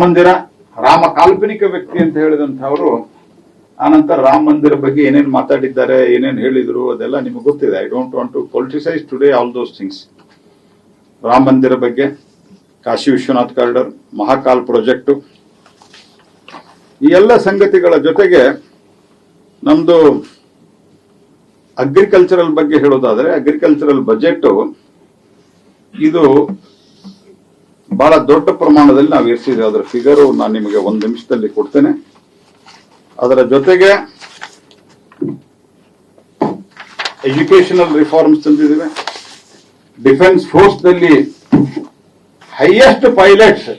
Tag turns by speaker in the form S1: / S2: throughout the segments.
S1: ಮಂದಿರ, ರಾಮ ಕಾಲ್ಪನಿಕ ವ್ಯಕ್ತಿ ಅಂತ ಹೇಳಿದಂಥವರು ಆನಂತರ ರಾಮ ಮಂದಿರ ಬಗ್ಗೆ ಏನೇನು ಮಾತಾಡಿದ್ದಾರೆ, ಏನೇನು ಹೇಳಿದ್ರು ಅದೆಲ್ಲ ನಿಮಗೆ ಗೊತ್ತಿದೆ. I don't want to politicise today all those things. Rama ಮಂದಿರ ಬಗ್ಗೆ, ಕಾಶಿ ವಿಶ್ವನಾಥ್ ಕಾರಿಡಾರ್, ಮಹಾಕಾಲ್ ಪ್ರಾಜೆಕ್ಟು, ಈ ಎಲ್ಲ ಸಂಗತಿಗಳ ಜೊತೆಗೆ ನಮ್ದು ಅಗ್ರಿಕಲ್ಚರಲ್ ಬಗ್ಗೆ ಹೇಳೋದಾದ್ರೆ, ಅಗ್ರಿಕಲ್ಚರಲ್ ಬಜೆಟ್ ಇದು ಬಹಳ ದೊಡ್ಡ ಪ್ರಮಾಣದಲ್ಲಿ ನಾವು ಇರಿಸಿದ್ವಿ. ಅದರ ಫಿಗರು ನಾನು ನಿಮಗೆ ಒಂದು ನಿಮಿಷದಲ್ಲಿ ಕೊಡ್ತೇನೆ. ಅದರ ಜೊತೆಗೆ ಎಜುಕೇಶನಲ್ ರಿಫಾರ್ಮ್ಸ್ ತಂದಿದ್ದೇವೆ. ಡಿಫೆನ್ಸ್ ಫೋರ್ಸ್ ನಲ್ಲಿ ಹೈಯೆಸ್ಟ್ ಪೈಲಟ್ಸ್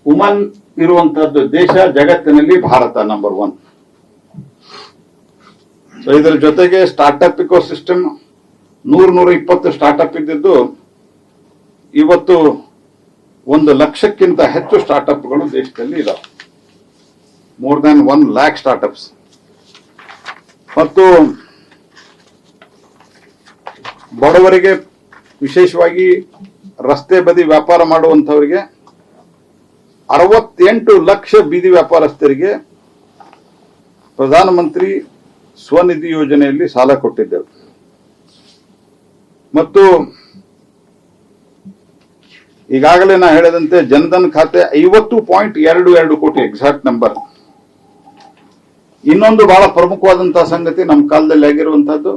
S1: ವುಮನ್ ಇರುವಂತಹದ್ದು ದೇಶ ಜಗತ್ತಿನಲ್ಲಿ ಭಾರತ ನಂಬರ್ 1. ಸೊ ಇದರ ಜೊತೆಗೆ ಸ್ಟಾರ್ಟ್ಅಪ್ ಇಕೋ ಸಿಸ್ಟಮ್ 100-120 ಸ್ಟಾರ್ಟ್ಅಪ್ ಇದ್ದಿದ್ದು ಇವತ್ತು 1 ಲಕ್ಷಕ್ಕಿಂತ ಹೆಚ್ಚು ಸ್ಟಾರ್ಟ್ಅಪ್ಗಳು ದೇಶದಲ್ಲಿ ಇದಾವೆ. More than 1 lakh startups. ಮತ್ತು ಬಡವರಿಗೆ, ವಿಶೇಷವಾಗಿ ರಸ್ತೆ ಬದಿ ವ್ಯಾಪಾರ ಮಾಡುವಂತವರಿಗೆ 68 ಲಕ್ಷ ಬೀದಿ ವ್ಯಾಪಾರಸ್ಥರಿಗೆ ಪ್ರಧಾನಮಂತ್ರಿ ಸ್ವನಿಧಿ ಯೋಜನೆಯಲ್ಲಿ ಸಾಲ ಕೊಟ್ಟಿದ್ದೆವು. ಮತ್ತು ಈಗಾಗಲೇ ನಾ ಹೇಳಿದಂತೆ ಜನಧನ್ ಖಾತೆ 50.22 ಕೋಟಿ ಎಕ್ಸಾಕ್ಟ್ ನಂಬರ್. ಇನ್ನೊಂದು ಬಹಳ ಪ್ರಮುಖವಾದಂತಹ ಸಂಗತಿ ನಮ್ಮ ಕಾಲದಲ್ಲಿ ಆಗಿರುವಂತಹದ್ದು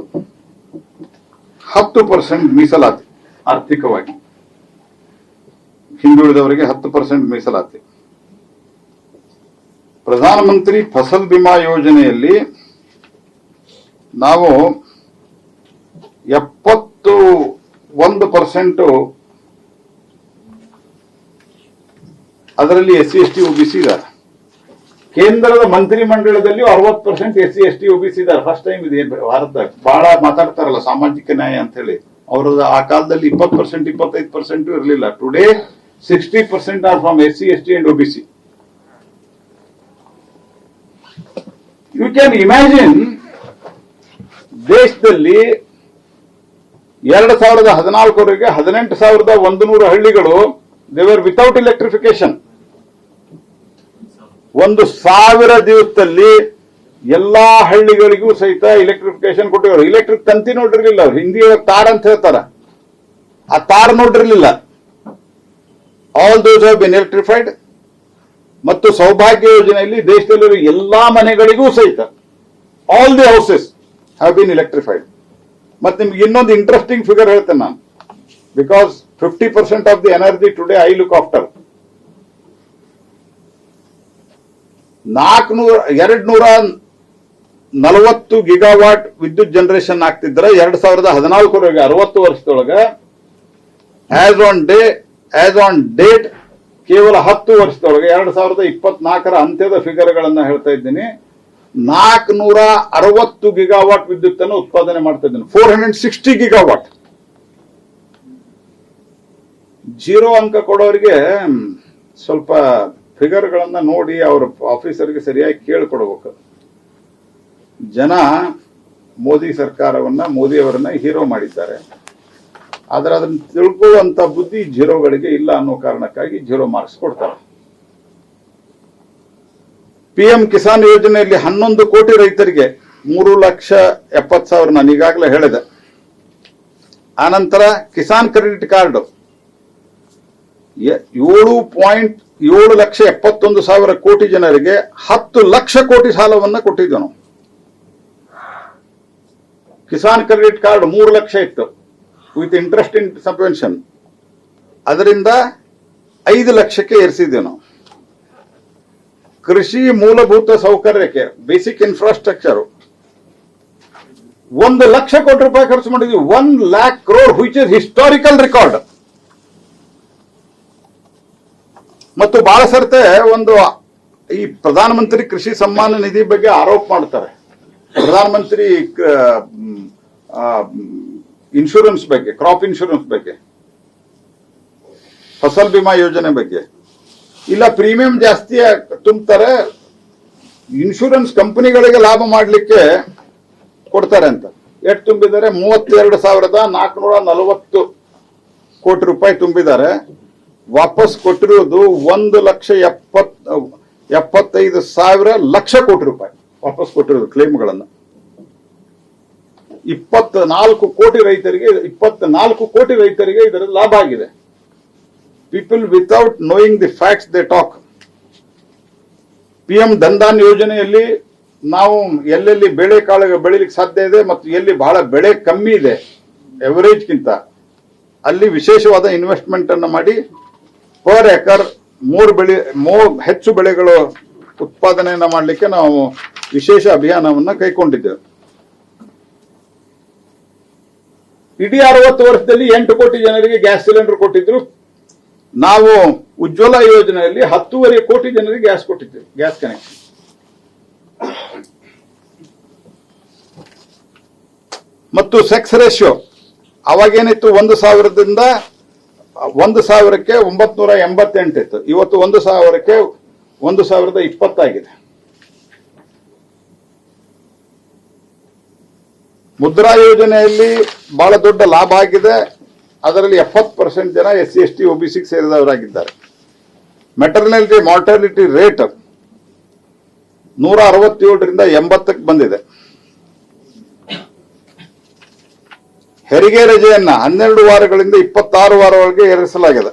S1: 10% ಮೀಸಲಾತಿ. ಆರ್ಥಿಕವಾಗಿ ಹಿಂದುಳಿದವರಿಗೆ 10% ಮೀಸಲಾತಿ. ಪ್ರಧಾನಮಂತ್ರಿ ಫಸಲ್ ಬಿಮಾ ಯೋಜನೆಯಲ್ಲಿ ನಾವು 71% ಅದರಲ್ಲಿ SC/ST OBC ಇದ್ದಾರೆ. ಕೇಂದ್ರದ ಮಂತ್ರಿ ಮಂಡಳದಲ್ಲಿ 60% SC/ST OBC ಇದ್ದಾರೆ. ಫಸ್ಟ್ ಟೈಮ್ ಇದೆ ಭಾರತದಾಗ. ಬಹಳ ಮಾತಾಡ್ತಾರಲ್ಲ ಸಾಮಾಜಿಕ ನ್ಯಾಯ ಅಂತ ಹೇಳಿ. ಅವರದ್ದು ಆ ಕಾಲದಲ್ಲಿ 20% 25% ಇರಲಿಲ್ಲ. Today 60% are from SC/ST and OBC. You can imagine, ದೇಶದಲ್ಲಿ 2014ವರೆಗೆ 18,100 ಹಳ್ಳಿಗಳು ದೇವರ್ ವಿತೌಟ್ ಎಲೆಕ್ಟ್ರಿಫಿಕೇಶನ್. 1,000 ದಿವಸದಲ್ಲಿ ಎಲ್ಲಾ ಹಳ್ಳಿಗಳಿಗೂ ಸಹಿತ ಎಲೆಕ್ಟ್ರಿಫಿಕೇಶನ್ ಕೊಟ್ಟಿದ್ರು. ಎಲೆಕ್ಟ್ರಿಕ್ ತಂತಿ ನೋಡಿರ್ಲಿಲ್ಲ ಅವ್ರು. ಹಿಂದಿಯೊಳಗೆ ತಾರ್ ಅಂತ ಹೇಳ್ತಾರ, ಆ ತಾರ್ ನೋಡಿರ್ಲಿಲ್ಲ. All those have been electrified. ಮತ್ತು ಸೌಭಾಗ್ಯ ಯೋಜನೆಯಲ್ಲಿ ದೇಶದಲ್ಲಿರುವ ಎಲ್ಲಾ ಮನೆಗಳಿಗೂ ಸಹಿತ all the houses have been electrified. ಮತ್ತೆ ನಿಮ್ಗೆ ಇನ್ನೊಂದು ಇಂಟ್ರೆಸ್ಟಿಂಗ್ ಫಿಗರ್ ಹೇಳ್ತೇನೆ ನಾನು. Because 50% of the energy today I look after. 240 gigawatt ವಿದ್ಯುತ್ ಜನರೇಷನ್ ಆಗ್ತಿದ್ರೆ 2014ವರೆಗೆ 60 ವರ್ಷದೊಳಗೆ ಆಸ್ ಆನ್ ಡೇಟ್ ಕೇವಲ 10 ವರ್ಷದೊಳಗೆ 2024ರ ಅಂತ್ಯದ ಫಿಗರ್ಗಳನ್ನ ಹೇಳ್ತಾ ಇದ್ದೀನಿ. 460 ಗಿಗಾವಾಟ್ ವಿದ್ಯುತ್ ಅನ್ನು ಉತ್ಪಾದನೆ ಮಾಡ್ತಾ ಇದ್ದೀನಿ. 460 ಗಿಗಾವಾಟ್. 0 ಅಂಕ ಕೊಡೋರಿಗೆ ಸ್ವಲ್ಪ ಫಿಗರ್ಗಳನ್ನ ನೋಡಿ ಅವ್ರ ಆಫೀಸರ್ಗೆ ಸರಿಯಾಗಿ ಕೇಳಿಕೊಡ್ಬೇಕು. ಜನ ಮೋದಿ ಸರ್ಕಾರವನ್ನ, ಮೋದಿಯವರನ್ನ ಹೀರೋ ಮಾಡಿದ್ದಾರೆ. ಆದ್ರೆ ಅದನ್ನ ತಿಳ್ಕೊಳ್ಳುವಂತ ಬುದ್ಧಿ ಜೀರೋಗಳಿಗೆ ಇಲ್ಲ ಅನ್ನೋ ಕಾರಣಕ್ಕಾಗಿ 0 ಮಾರ್ಕ್ಸ್ ಕೊಡ್ತಾರೆ. PM ಕಿಸಾನ್ ಯೋಜನೆಯಲ್ಲಿ 11 ಕೋಟಿ ರೈತರಿಗೆ 3,70,000 ನಾನು ಈಗಾಗಲೇ ಹೇಳಿದೆ. ಆನಂತರ ಕಿಸಾನ್ ಕ್ರೆಡಿಟ್ ಕಾರ್ಡ್ 7,71,000 ಕೋಟಿ ಜನರಿಗೆ 10 ಲಕ್ಷ ಕೋಟಿ ಸಾಲವನ್ನ ಕೊಟ್ಟಿದ್ದೆವು ನಾವು. ಕಿಸಾನ್ ಕ್ರೆಡಿಟ್ ಕಾರ್ಡ್ 3 ಲಕ್ಷ ಇತ್ತು ವಿತ್ ಇಂಟ್ರೆಸ್ಟ್ ಇನ್ ಸಬ್ವೆನ್ಷನ್. ಅದರಿಂದ 5 ಲಕ್ಷಕ್ಕೆ ಏರಿಸಿದ್ದೇವೆ ನಾವು. ಕೃಷಿ ಮೂಲಭೂತ ಸೌಕರ್ಯಕ್ಕೆ, ಬೇಸಿಕ್ ಇನ್ಫ್ರಾಸ್ಟ್ರಕ್ಚರ್ 1 ಲಕ್ಷ ಕೋಟಿ ರೂಪಾಯಿ ಖರ್ಚು ಮಾಡಿದ್ವಿ. 1 lakh crore which is historical record. ಮತ್ತು ಬಹಳ ಸರ್ತೆ ಈ ಪ್ರಧಾನಮಂತ್ರಿ ಕೃಷಿ ಸಮ್ಮಾನ ನಿಧಿ ಬಗ್ಗೆ ಆರೋಪ ಮಾಡ್ತಾರೆ. ಪ್ರಧಾನಮಂತ್ರಿ ಇನ್ಶೂರೆನ್ಸ್ ಬಗ್ಗೆ, ಕ್ರಾಪ್ ಇನ್ಶೂರೆನ್ಸ್ ಬಗ್ಗೆ, ಫಸಲ್ ಬಿಮಾ ಯೋಜನೆ ಬಗ್ಗೆ ಇಲ್ಲ, ಪ್ರೀಮಿಯಂ ಜಾಸ್ತಿ ತುಂಬ್ತಾರೆ, ಇನ್ಶೂರೆನ್ಸ್ ಕಂಪನಿಗಳಿಗೆ ಲಾಭ ಮಾಡಲಿಕ್ಕೆ ಕೊಡ್ತಾರೆ ಅಂತ. ಎಷ್ಟು ತುಂಬಿದ್ದಾರೆ? 32,440 ಕೋಟಿ ರೂಪಾಯಿ ತುಂಬಿದ್ದಾರೆ. ವಾಪಸ್ ಕೊಟ್ಟಿರುವುದು 1,75,000 ಕೋಟಿ ರೂಪಾಯಿ ವಾಪಸ್ ಕೊಟ್ಟಿರೋದು ಕ್ಲೇಮ್ಗಳನ್ನು. 24 ಕೋಟಿ ರೈತರಿಗೆ ಇದರ ಲಾಭ ಆಗಿದೆ. People without knowing the facts they talk. PM ಧನ್ಧಾನ್ ಯೋಜನೆಯಲ್ಲಿ ನಾವು ಎಲ್ಲೆಲ್ಲಿ ಬೇಳೆಕಾಳು ಬೆಳಿಲಿಕ್ಕೆ ಸಾಧ್ಯ ಇದೆ ಮತ್ತು ಎಲ್ಲಿ ಬಹಳ ಬೆಳೆ ಕಮ್ಮಿ ಇದೆ ಎವರೇಜ್ಗಿಂತ ಅಲ್ಲಿ ವಿಶೇಷವಾದ ಇನ್ವೆಸ್ಟ್ಮೆಂಟ್ ಅನ್ನು ಮಾಡಿ ಪರ್ ಎಕರ್ ಹೆಚ್ಚು ಬೆಳೆಗಳು ಉತ್ಪಾದನೆಯನ್ನ ಮಾಡಲಿಕ್ಕೆ ನಾವು ವಿಶೇಷ ಅಭಿಯಾನವನ್ನ ಕೈಗೊಂಡಿದ್ದೇವೆ. ಇಡೀ 60 ವರ್ಷದಲ್ಲಿ 8 ಕೋಟಿ ಜನರಿಗೆ ಗ್ಯಾಸ್ ಸಿಲಿಂಡರ್ ಕೊಟ್ಟಿದ್ರು. ನಾವು ಉಜ್ವಲ ಯೋಜನೆಯಲ್ಲಿ 10.5 ಕೋಟಿ ಜನರಿಗೆ ಗ್ಯಾಸ್ ಕೊಟ್ಟಿದ್ದೇವೆ, ಗ್ಯಾಸ್ ಕನೆಕ್ಷನ್. ಮತ್ತು ಸೆಕ್ಸ್ ರೇಷಿಯೋ ಅವಾಗೇನಿತ್ತು 1,000ದಿಂದ 1,000ಕ್ಕೆ 988 ಇತ್ತು. ಇವತ್ತು 1,000ಕ್ಕೆ 1,020 ಆಗಿದೆ. ಮುದ್ರಾ ಯೋಜನೆಯಲ್ಲಿ ಬಹಳ ದೊಡ್ಡ ಲಾಭ ಆಗಿದೆ. ಅದರಲ್ಲಿ 70% ಜನ SC/ST OBC ಸೇರಿದವರಾಗಿದ್ದಾರೆ. ಮೆಟರ್ನಿಟಿ ಮಾರ್ಟಾಲಿಟಿ ರೇಟ್ 167ರಿಂದ 80ಕ್ಕೆ ಬಂದಿದೆ. ಹೆರಿಗೆ ರಜೆಯನ್ನ 12 ವಾರಗಳಿಂದ 26 ವಾರವರೆಗೆ ಏರಿಸಲಾಗಿದೆ.